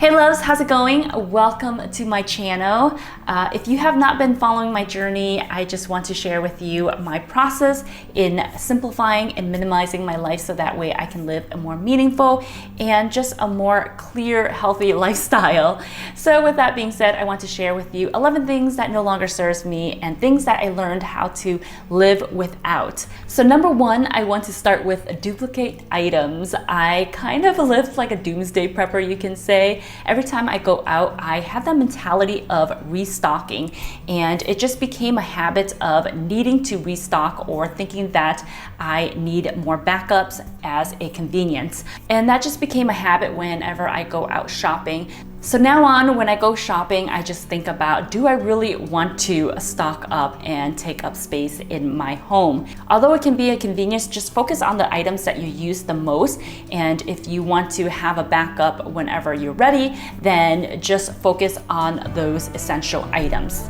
Hey loves, how's it going? Welcome to my channel. If you have not been following my journey, I just want to share with you my process in simplifying and minimalizing my life so that way I can live a more meaningful and just a more clear, healthy lifestyle. So with that being said, I want to share with you 11 things that no longer serves me and things that I learned how to live without. So number one, I want to start with duplicate items. I kind of lived like a doomsday prepper, you can say. Every time I go out, I have that mentality of restocking, and it just became a habit of needing to restock or thinking that I need more backups as a convenience. And that just became a habit whenever I go out shopping. So now on, when I go shopping, I just think about, do I really want to stock up and take up space in my home? Although it can be a convenience, just focus on the items that you use the most. And if you want to have a backup whenever you're ready, then just focus on those essential items.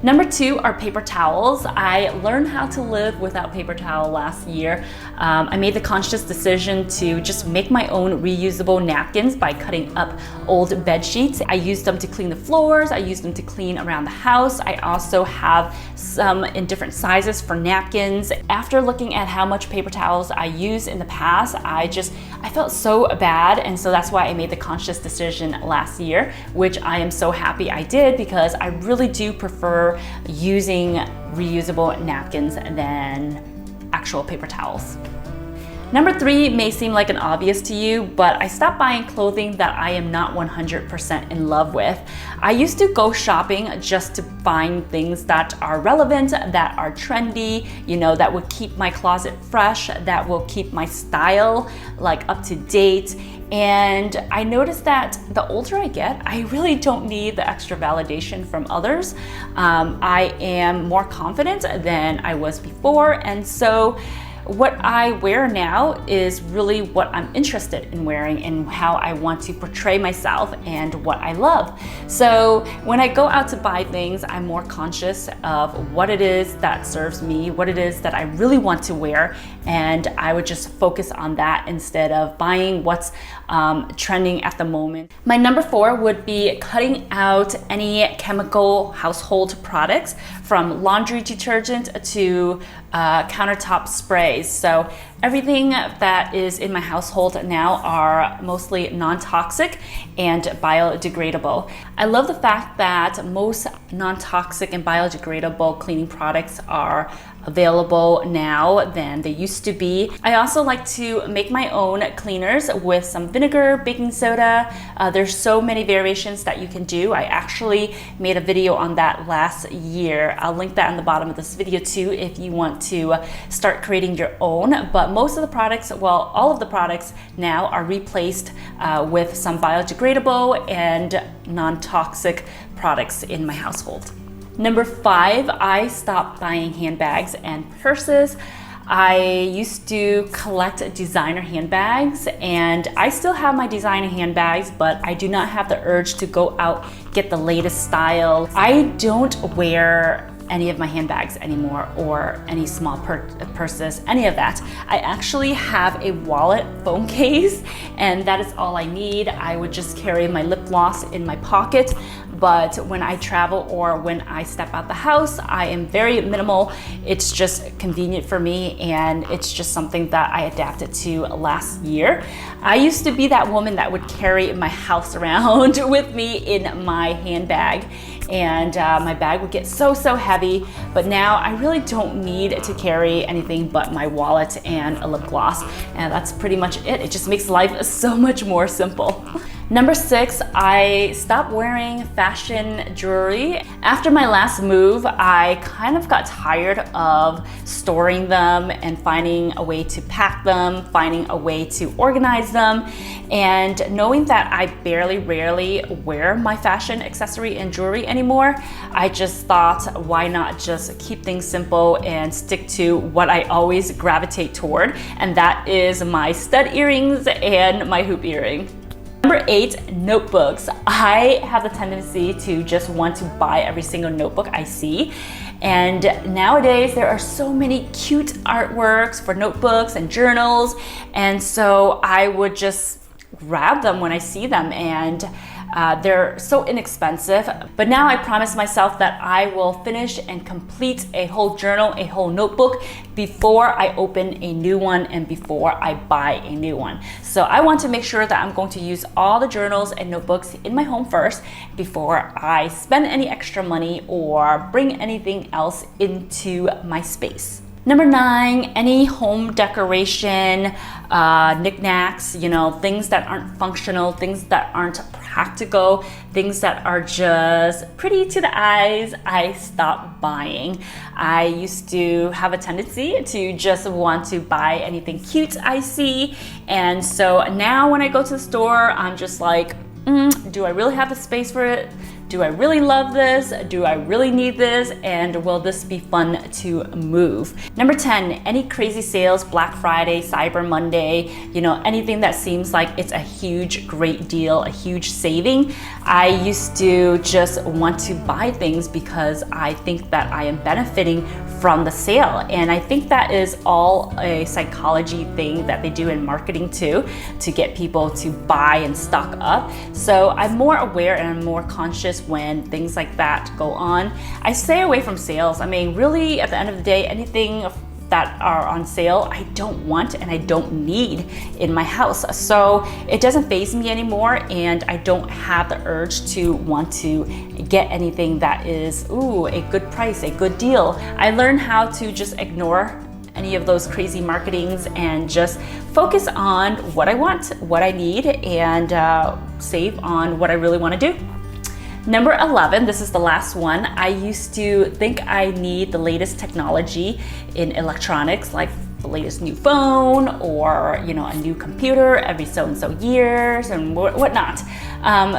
Number two are paper towels. I learned how to live without paper towel last year. I made the conscious decision to just make my own reusable napkins by cutting up old bed sheets. I use them to clean the floors. I use them to clean around the house. I also have some in different sizes for napkins. After looking at how much paper towels I used in the past, I felt so bad, and so that's why I made the conscious decision last year, which I am so happy I did, because I really do prefer using reusable napkins than actual paper towels. Number three may seem like an obvious to you, but I stopped buying clothing that I am not 100% in love with. I used to go shopping just to find things that are relevant, that are trendy, that would keep my closet fresh, that will keep my style like up to date. And I noticed that the older I get, I really don't need the extra validation from others. I am more confident than I was before, and so what I wear now is really what I'm interested in wearing and how I want to portray myself and what I love. So when I go out to buy things, I'm more conscious of what it is that serves me, what it is that I really want to wear, and I would just focus on that instead of buying what's trending at the moment. My number four would be cutting out any chemical household products, from laundry detergent to countertop sprays. So everything that is in my household now are mostly non-toxic and biodegradable. I love the fact that most non-toxic and biodegradable cleaning products are available now than they used to be. I also like to make my own cleaners with some vinegar, baking soda. There's so many variations that you can do. I actually made a video on that last year. I'll link that in the bottom of this video too if you want to start creating your own. But most of the products, well, all of the products now are replaced with some biodegradable and non-toxic products in my household. Number five, I stopped buying handbags and purses. I used to collect designer handbags, and I still have my designer handbags, but I do not have the urge to go out, get the latest style. I don't wear any of my handbags anymore, or any small purses, any of that. I actually have a wallet phone case, and that is all I need. I would just carry my lip gloss in my pocket. But when I travel or when I step out the house, I am very minimal. It's just convenient for me, and it's just something that I adapted to last year. I used to be that woman that would carry my house around with me in my handbag, and my bag would get so heavy. But now I really don't need to carry anything but my wallet and a lip gloss, and that's pretty much it. It just makes life so much more simple. Number six, I stopped wearing fashion jewelry. After my last move, I kind of got tired of storing them and finding a way to pack them, finding a way to organize them, and knowing that I rarely wear my fashion accessory and jewelry anymore, I just thought, why not just keep things simple and stick to what I always gravitate toward, and that is my stud earrings and my hoop earring. Number eight, notebooks. I have the tendency to just want to buy every single notebook I see. And nowadays there are so many cute artworks for notebooks and journals. And so I would just grab them when I see them, and they're so inexpensive. But now I promise myself that I will finish and complete a whole journal, a whole notebook before I open a new one and before I buy a new one. So I want to make sure that I'm going to use all the journals and notebooks in my home first before I spend any extra money or bring anything else into my space. Number 9, any home decoration, knickknacks, things that aren't functional, things that aren't practical, things that are just pretty to the eyes, I stop buying. I used to have a tendency to just want to buy anything cute I see. And so now when I go to the store, I'm just like, do I really have the space for it? Do I really love this? Do I really need this? And will this be fun to move? Number 10, any crazy sales, Black Friday, Cyber Monday, anything that seems like it's a huge, great deal, a huge saving. I used to just want to buy things because I think that I am benefiting from the sale. And I think that is all a psychology thing that they do in marketing too, to get people to buy and stock up. So I'm more aware and I'm more conscious when things like that go on. I stay away from sales. I mean, really, at the end of the day, anything that are on sale, I don't want and I don't need in my house. So it doesn't faze me anymore, and I don't have the urge to want to get anything that is, a good price, a good deal. I learned how to just ignore any of those crazy marketings and just focus on what I want, what I need, and save on what I really want to do. Number 11, this is the last one. I used to think I need the latest technology in electronics, like the latest new phone or a new computer every so and so years and whatnot.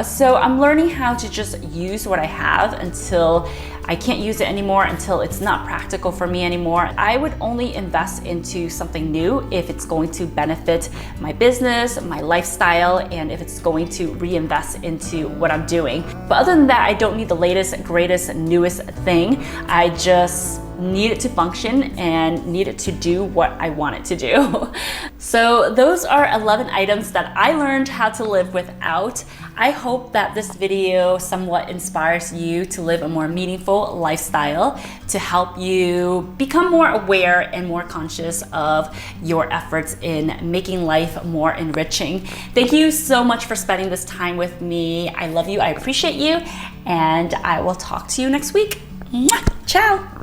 So I'm learning how to just use what I have until I can't use it anymore, until it's not practical for me anymore. I would only invest into something new if it's going to benefit my business, my lifestyle, and if it's going to reinvest into what I'm doing. But other than that, I don't need the latest, greatest, newest thing. I just need it to function and need it to do what I want it to do. So those are 11 items that I learned how to live without. I hope that this video somewhat inspires you to live a more meaningful lifestyle, to help you become more aware and more conscious of your efforts in making life more enriching. Thank you so much for spending this time with me. I love you, I appreciate you, and I will talk to you next week. Mwah! Ciao!